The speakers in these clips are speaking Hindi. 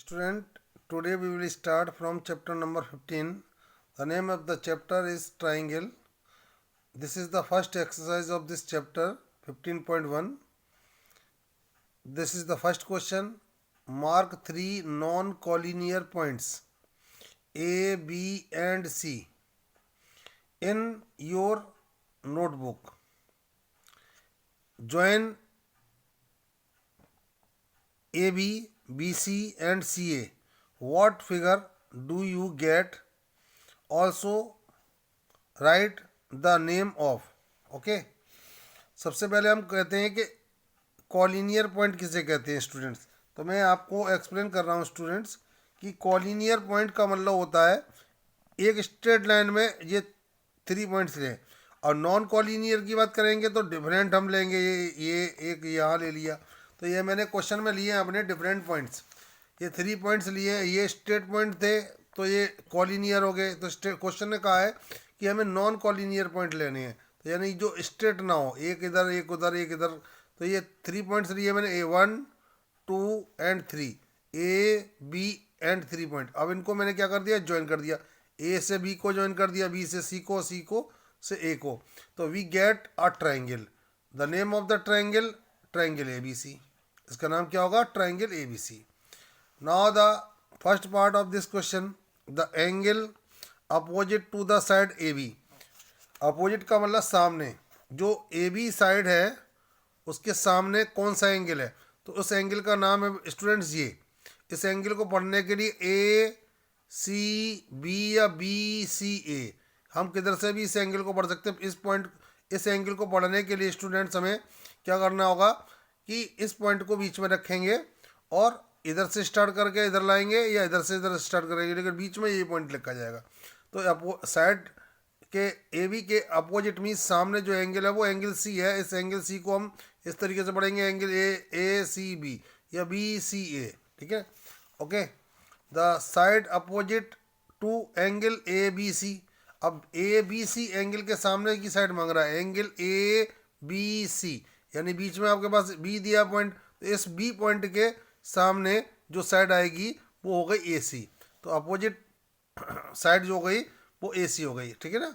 Student, today we will start from chapter number 15. The name of the chapter is triangle. This is the first exercise of this chapter 15.1. This is the first question. Mark three non-collinear points A, B and C in your notebook. Join AB, BC and CA. What figure do you get? Also write the name of. Okay सबसे पहले हम कहते हैं कि कॉलिनियर पॉइंट किसे कहते हैं स्टूडेंट्स। तो मैं आपको एक्सप्लेन कर रहा हूँ स्टूडेंट्स कि कॉलिनियर पॉइंट का मतलब होता है एक स्ट्रेट लाइन में ये 3 पॉइंट्स लें, और नॉन कॉलिनियर की बात करेंगे तो डिफरेंट हम लेंगे। ये एक यहाँ ले लिया, तो ये मैंने क्वेश्चन में लिए हैं अपने डिफरेंट पॉइंट्स। ये 3 पॉइंट्स लिए, ये स्ट्रेट पॉइंट थे तो ये कॉलिनियर हो गए। तो क्वेश्चन ने कहा है कि हमें नॉन कॉलिनियर पॉइंट लेने हैं, तो यानी जो स्ट्रेट ना हो, एक इधर एक उधर एक इधर। तो ये 3 पॉइंट्स लिए मैंने, A1 2 and 3, A B and 3 point. अब इनको मैंने क्या कर दिया, ज्वाइन कर दिया। A से B को ज्वाइन कर दिया, B से C को, C को से A को। तो we get a triangle. The name of the triangle, triangle ABC। इसका नाम क्या होगा, triangle ABC। Now the first part of this question, the angle opposite to the side AB। Opposite का मतलब सामने, जो AB साइड है उसके सामने कौन सा एंगल है, तो उस एंगल का नाम है स्टूडेंट्स ये। इस एंगल को पढ़ने के लिए ACB या BCA, हम किधर से भी इस एंगल को पढ़ सकते हैं। इस एंगल को पढ़ने के लिए स्टूडेंट्स हमें क्या करना होगा कि इस पॉइंट को बीच में रखेंगे और इधर से स्टार्ट करके इधर लाएंगे या इधर से इधर स्टार्ट करेंगे, लेकिन बीच में ये पॉइंट लिखा जाएगा। तो साइड के AB के अपोजिट मीन सामने जो एंगल है वो एंगल C है। इस एंगल C को हम इस तरीके से पढ़ेंगे, एंगल ACB या BCA। ठीक है, okay. The side opposite to angle ABC। अब ABC एंगल के सामने की साइड मांग रहा है, एंगल ABC, यानी बीच में आपके पास B दिया पॉइंट, तो इस B पॉइंट के सामने जो साइड आएगी वो हो गई AC। तो अपोजिट साइड जो हो गई वो AC हो गई। ठीक है ना।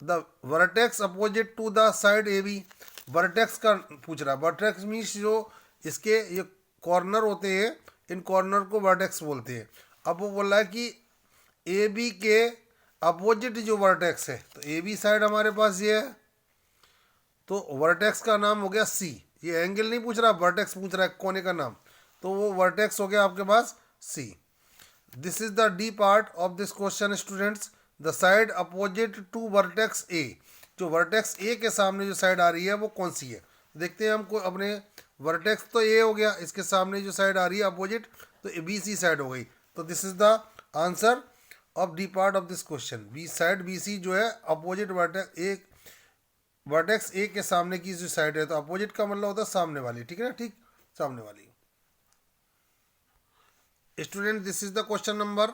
The vertex opposite to the side AB। Vertex का पूछ रहा है। वर्टेक्स मीन्स जो इसके ये कॉर्नर होते हैं, इन कॉर्नर को वर्टेक्स बोलते हैं। अब वो बोल रहा है कि AB के अपोजिट जो वर्टेक्स है, तो AB साइड हमारे पास ये है, तो वर्टेक्स का नाम हो गया C। ये एंगल नहीं पूछ रहा, वर्टेक्स पूछ रहा है, कोने का नाम, तो वो वर्टेक्स हो गया आपके पास C। This is the D part of this question students. The side opposite to vertex A। जो वर्टेक्स A के सामने जो साइड आ रही है वो कौन सी है, देखते हैं हमको। अपने वर्टेक्स तो A हो गया, इसके सामने जो साइड आ रही है अपोजिट, तो BC साइड हो गई। तो this is the answer of D part of this question. B side BC जो है अपोजिट वर्टेक्स A के सामने की जो साइड है, तो अपोजिट का मतलब होता है सामने वाली। ठीक है ना, ठीक, सामने वाली। Student, this is the question number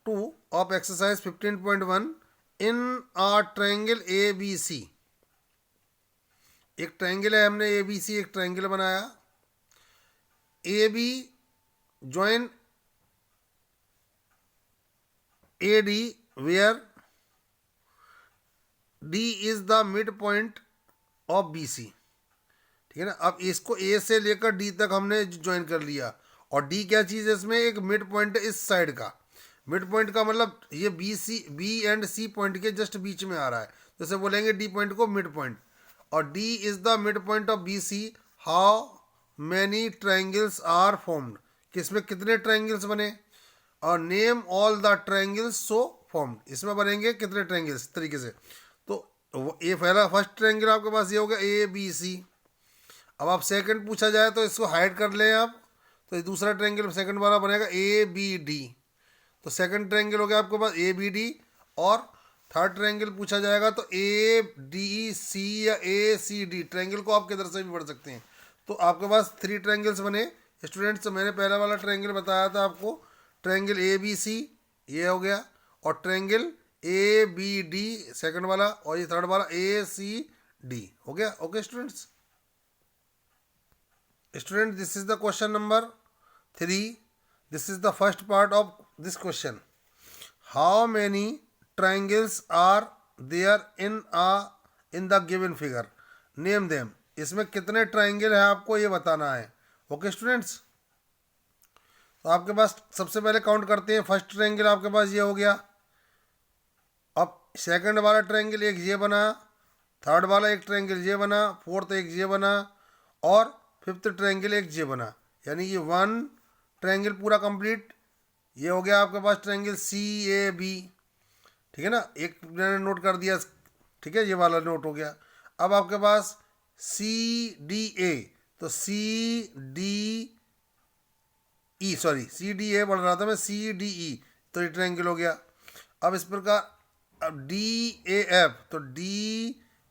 2 of exercise 15.1 in a triangle ABC। एक ट्रायंगल है, हमने ABC एक ट्रायंगल बनाया। AB join AD where D is the midpoint of BC। ठीक है ना। अब इसको A से लेकर D तक हमने ज्वाइन कर लिया, और D क्या चीज़ है, इसमें एक मिड पॉइंट है इस साइड का। मिड पॉइंट का मतलब ये B एंड C पॉइंट के जस्ट बीच में आ रहा है, जैसे बोलेंगे D पॉइंट को मिड पॉइंट, और D is the mid point of BC। How many triangles are formed, किसमें कितने ट्राइंगल्स बने, और name all the triangles so formed, इसमें बनेंगे कितने ट्राइंगल्स तरीके से। तो ये पहला फर्स्ट ट्राइंगल आपके पास ये हो गया ABC। अब आप सेकंड पूछा जाए तो इसको हाइड कर लें आप, तो दूसरा ट्रायंगल सेकंड वाला बनेगा ABD। तो सेकंड ट्रायंगल हो गया आपके पास ABD, और थर्ड ट्रायंगल पूछा जाएगा तो ADC या ACD। ट्रायंगल को आप किधर से भी पढ़ सकते हैं। तो आपके पास 3 ट्रायंगल्स बने स्टूडेंट्स। तो मैंने पहला वाला ट्रायंगल बताया था आपको, ट्रायंगल ABC ये हो गया, और ट्रायंगल ABD सेकंड वाला, और ये थर्ड वाला ACD हो गया। Okay students. Student, this is the question number 3. This is the first part of this question. How many triangles are there in the given figure, name them. इसमें कितने ट्राइंगल है आपको ये बताना है. ओके स्टूडेंट्स, तो आपके पास सबसे पहले काउंट करते हैं. फर्स्ट ट्रायंगल आपके पास ये हो गया. अब सेकंड वाला ट्रायंगल एक ये बना, थर्ड वाला एक ट्रायंगल ये बना, फोर्थ एक ये बना, और फिफ्थ ट्रायंगल एक ये बना. यानी ये वन ट्रायंगल पूरा कंप्लीट. ये हो गया आपके पास ट्रायंगल सी ए बी. ठीक है ना, एक मैंने नोट कर दिया. ठीक है, ये वाला नोट हो गया. अब आपके पास सी डी ए, तो C D E, sorry C D A बढ़ रहा था मैं, सी डी ई, तो ये ट्रायंगल हो गया. अब इस प्रकार अब डी ए एफ, तो डी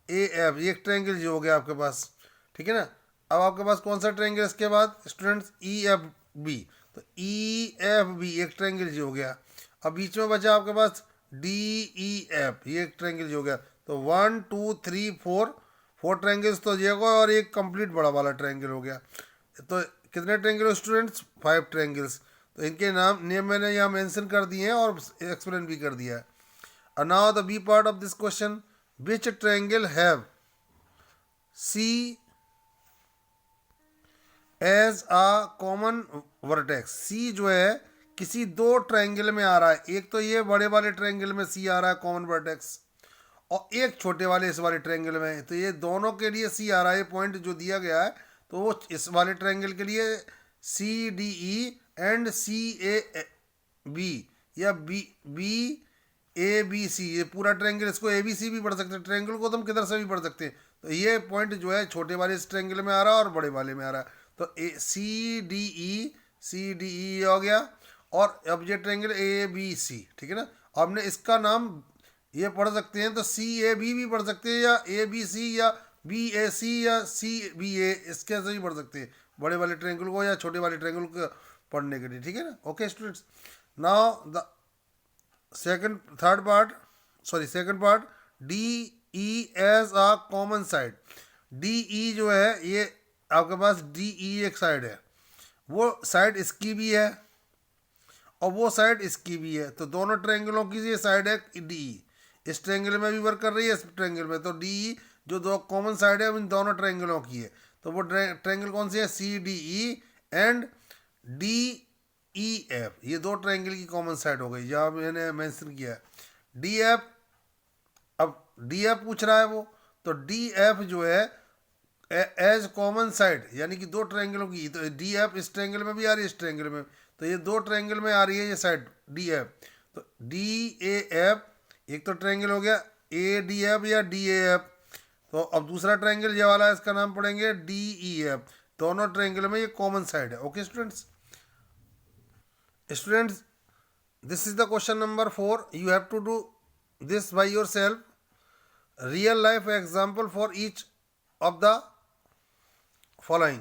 ए एफ ये एक ट्रायंगल जो हो गया आपके पास. ठीक है ना. अब आपके पास कौन सा ट्रायंगल इसके बाद स्टूडेंट्स, ई एफ बी, तो ई एफ बी एक ट्रायंगल जो हो गया. अब बीच में बचा आपके पास डी ई एफ, ये एक ट्रायंगल जो हो गया. तो 1 2 3 4 4 ट्रायंगल्स तो ये होगा, और एक कंप्लीट बड़ा वाला ट्रायंगल हो गया. तो कितने ट्रायंगल स्टूडेंट्स, 5 ट्रायंगल्स. तो इनके नेम मैंने यहाँ मेंशन कर दिए हैं और एक्सप्लेन भी कर दिया है. And now the B part of this question, which triangle have C as a common vertex. C जो है किसी दो ट्रायंगल में आ रहा है. एक तो ये बड़े वाले ट्रायंगल में C आ रहा है कॉमन वर्टेक्स, और एक छोटे वाले इस वाले ट्रायंगल में. तो ये दोनों के लिए C आ रहा है. पॉइंट जो दिया गया है तो वो इस वाले ट्रायंगल के लिए C D E and C A B, या B B A B C, ये पूरा ट्रायंगल. इसको ए बी सी भी पढ़ सकते हैं. ट्रायंगल को तो हम किधर से भी पढ़ सकते हैं. तो ये पॉइंट जो है छोटे वाले इस ट्रायंगल में आ रहा है और बड़े वाले में आ रहा है. तो सी डी ई हो गया. और अब ये ट्रायंगल ए बी सी. ठीक है ना. हमने इसका नाम ये पढ़ सकते हैं, तो सी ए बी भी पढ़ सकते हैं, या ए बी सी, या बी ए सी, या सी बी ए, इसके से भी पढ़ सकते हैं बड़े वाले ट्रायंगल को या छोटे वाले ट्रायंगल को पढ़ने के लिए. ठीक है ना. Okay students, now the second part, D E as a common side. D E जो है ये आपके पास डी ई एक साइड है, वो साइड इसकी भी है और वो साइड इसकी भी है. तो दोनों ट्रायंगलों की ये साइड है डी ई. इस ट्रायंगल में भी वर्क कर रही है, इस ट्रायंगल में. तो डी ई जो दो कॉमन साइड है इन दोनों ट्रायंगलों की है. तो वो ट्रायंगल कौन सी है, C D E and D E F. ये दो ट्रायंगल की कॉमन साइड हो गई, जहाँ मैंने मेंशन किया है डी एफ. अब डी एफ पूछ रहा है वो, तो डी एफ जो है एज कॉमन साइड, यानी कि दो ट्रायंगलों की. तो डी एफ इस ट्रायंगल में भी आ रही है, इस ट्रायंगल में. तो ये दो ट्रायंगल में आ रही है ये साइड डी एफ. तो डी ए एफ एक तो ट्रायंगल हो गया, ए डी एफ या डी ए एफ. तो अब दूसरा ट्रायंगल ये वाला है, इसका नाम पढ़ेंगे डी ई एफ. दोनों ट्रायंगल में ये कॉमन साइड है. Okay students, this is the question number 4. You have to do this by yourself. Real life example for each of the following.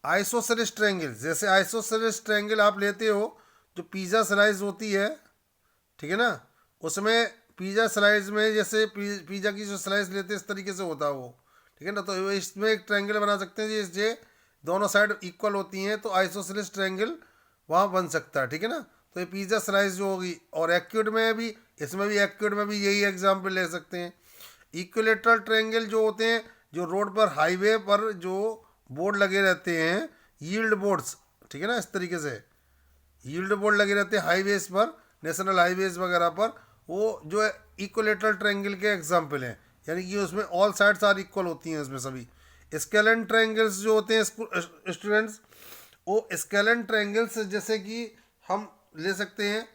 Isosceles triangle, जैसे आइसोसेलेस ट्रायंगल आप लेते हो जो पिज़्ज़ा स्लाइस होती है. ठीक है ना. उसमें पिज़्ज़ा स्लाइस में जैसे पिज़्ज़ा की जो स्लाइस लेते हैं इस तरीके से होता है वो. ठीक है ना. तो इसमें एक ट्रायंगल बना सकते हैं जिससे दोनों साइड इक्वल होती हैं, तो आइसोसेलेस ट्रायंगल वहाँ बन सकता है. ठीक है ना. तो ये पिज़्ज़ा स्लाइस जो होगी, और एक्यूट में भी, इसमें भी एक्यूट में भी यही एग्जाम्पल ले सकते हैं. इक्विलेटरल ट्रायंगल जो होते हैं, जो रोड पर हाईवे पर जो बोर्ड लगे रहते हैं, यील्ड बोर्ड्स. ठीक है ना. इस तरीके से यील्ड बोर्ड लगे रहते हैं हाईवेज पर, नेशनल हाईवेज वगैरह पर. वो जो है इक्विलेटरल ट्रायंगल के एग्जाम्पल हैं, यानी कि उसमें ऑल साइड्स आर इक्वल होती हैं उसमें सभी. स्केलन ट्रायंगल्स जो होते हैं स्टूडेंट्स, वो स्केलन ट्रायंगल्स जैसे कि हम ले सकते हैं,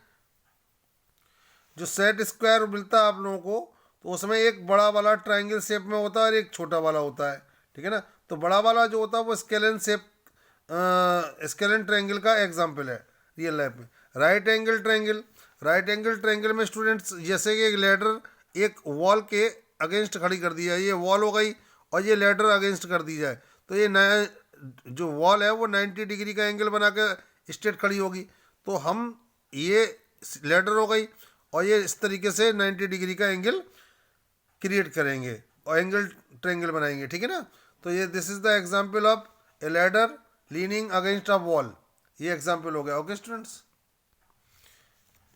जो सेट स्क्वायर मिलता है आप लोगों को, तो उसमें एक बड़ा वाला ट्रायंगल शेप में होता है और एक छोटा वाला होता है. ठीक है ना. तो बड़ा वाला जो होता है वो स्केलन शेप, स्केलन ट्रायंगल का एग्जाम्पल है रियल लाइफ में. राइट एंगल ट्रायंगल में स्टूडेंट्स जैसे कि एक लेडर एक वॉल के अगेंस्ट खड़ी कर दी जाए, ये वॉल हो गई और ये लेडर अगेंस्ट कर दी जाए, तो ये नया जो वॉल है वो 90 डिग्री का एंगल बना के स्ट्रेट खड़ी होगी. तो हम ये लेडर हो गई और ये इस तरीके से 90 डिग्री का एंगल क्रिएट करेंगे और एंगल ट्रायंगल बनाएंगे. ठीक है ना. तो ये this is the example of a ladder leaning against a wall. ये एग्जाम्पल हो गया। Okay students,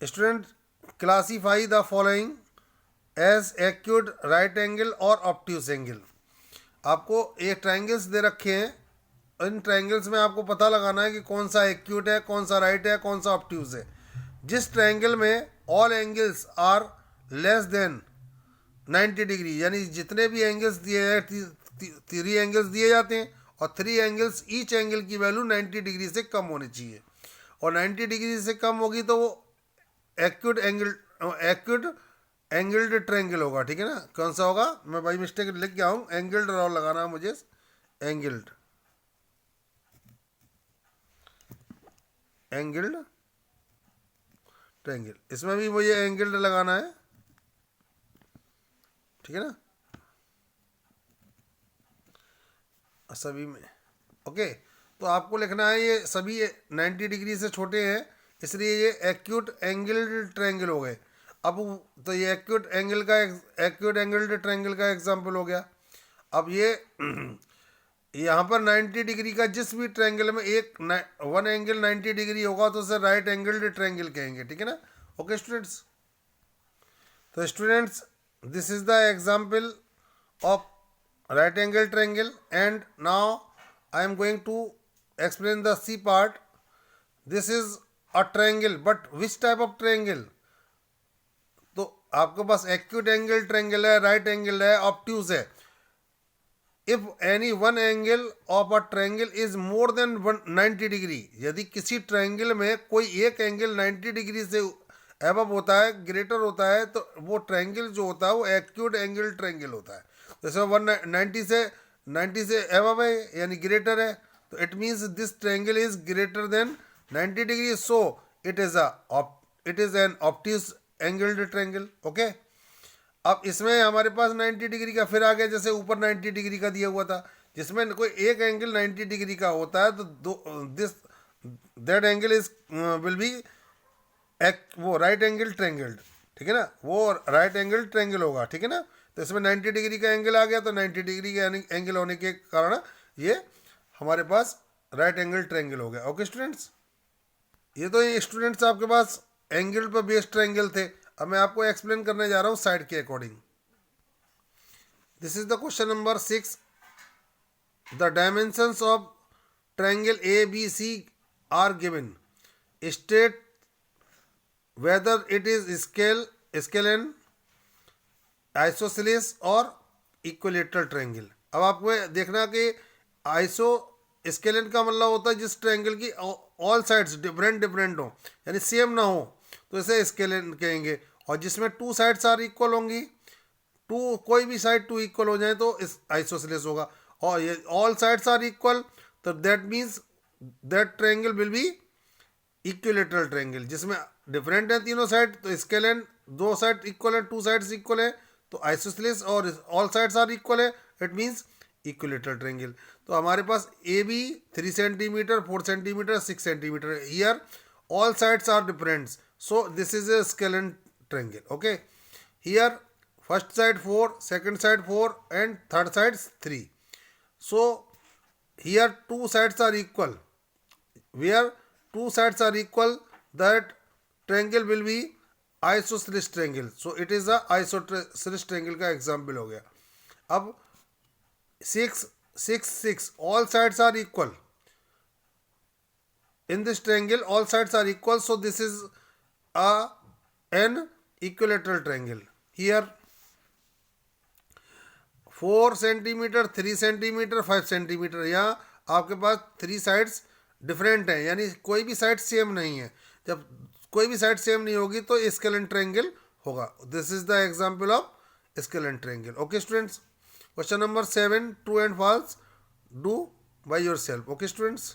student classify the following as acute, right angle और ऑब्ट्यूज एंगल। आपको ये ट्राइंगल्स दे रखे हैं, इन ट्राइंगल्स में आपको पता लगाना है कि कौन सा एक्यूट है, कौन सा राइट है, कौन सा ऑब्ट्यूज है। जिस ट्राइंगल में all angles are less than 90 degree, यानी जितने भी एंगल्स दिए हैं, 3 एंगल्स दिए जाते हैं और 3 एंगल्स, ईच एंगल की वैल्यू 90 डिग्री से कम होनी चाहिए, और 90 डिग्री से कम होगी तो वो एक्यूट एंगल्ड ट्रायंगल होगा। ठीक है ना, कौन सा होगा, मैं बाई मिस्टेक लिख गया हूँ, एंगल्ड रॉ लगाना है मुझे, एंगल्ड ट्रायंगल, इसमें भी मुझे एंगल्ड लगाना है। ठीक है ना, सभी में। ओके, तो आपको लिखना है ये सभी 90 डिग्री से छोटे हैं, इसलिए ये एक्यूट एंगल्ड ट्रायंगल हो गए। अब तो ये एक्यूट एंगल्ड ट्रायंगल का एग्जांपल हो गया। अब ये यहाँ पर 90 डिग्री का जिस भी ट्रायंगल में वन एंगल 90 डिग्री होगा तो उसे राइट एंगल्ड ट्रायंगल कहेंगे। ठीक है ना। ओके स्टूडेंट्स, तो students this is the example of right angle triangle, and now I am going to explain the C part. This is a triangle, but which type of triangle? तो आपके पास acute angle triangle है, right angle है, obtuse है। If any one angle of a triangle is more than 90 degree, यदि किसी ट्रायंगल में कोई एक एंगल 90 डिग्री से एबव होता है, ग्रेटर होता है, तो वो ट्रायंगल जो होता है वो एक्यूट एंगल ट्रायंगल होता है। जैसे 90 से एबव है यानी ग्रेटर है, तो it means this triangle is greater than 90 degree, so it is an obtuse angled triangle. Okay, अब इसमें हमारे पास 90 डिग्री का फिर आ गया, जैसे ऊपर 90 डिग्री का दिया हुआ था, जिसमें कोई एक एंगल 90 डिग्री का होता है तो that angle is will be वो राइट एंगल ट्रायंगल्ड। ठीक है ना, वो राइट एंगल ट्रायंगल होगा। ठीक है ना, तो इसमें 90 डिग्री का एंगल आ गया, तो 90 डिग्री का एंगल होने के कारण ये हमारे पास राइट एंगल ट्रायंगल हो गया। ओके स्टूडेंट्स, ये तो ये स्टूडेंट्स आपके पास एंगल पर बेस्ड ट्रायंगल थे। अब मैं आपको एक्सप्लेन करने जा रहा हूँ साइड के according. This is the question number 6। The dimensions of triangle A B C are given, state whether it is scalene, isosceles और इक्विलेटरल ट्रायंगल। अब आपको देखना कि आइसो स्केलन का मतलब होता है जिस ट्रायंगल की ऑल साइड्स डिफरेंट हो, यानी सेम ना हो, तो इसे स्केलन कहेंगे। और जिसमें 2 साइड्स आर इक्वल होंगी, कोई भी साइड 2 इक्वल हो जाए तो इस आइसोसेलेस होगा। और ये ऑल साइड्स आर इक्वल, तो that means that triangle will be equilateral triangle. जिसमें डिफरेंट है तीनों साइड, तो स्केलन 2 साइड इक्वल है, 2 साइड्स इक्वल है, तो आइसोसेलेस, और ऑल साइड्स आर इक्वल है, इट मीन्स इक्विलेटरल ट्रायंगल। तो हमारे पास A B 3 centimetre, 4 centimetre, 6 centimetre, here all sides are different, so this is a scalene triangle. Okay, here first side 4, second side 4 and third side 3, so here 2 sides are equal, where 2 sides are equal, that triangle will be isosceles triangle, so it is a isosceles triangle का example हो गया। अब 6 6 6 all sides are equal in this triangle, all sides are equal, so this is an equilateral triangle। here 4 centimetre, 3 centimetre, 5 centimetre, यहाँ आपके पास 3 साइड्स डिफरेंट हैं, यानी कोई भी साइड सेम नहीं है। जब कोई भी साइड सेम नहीं होगी तो स्केलन ट्रायंगल होगा। This is the example of scalene triangle. Okay students, question number 7, true and false, do by yourself. Okay students.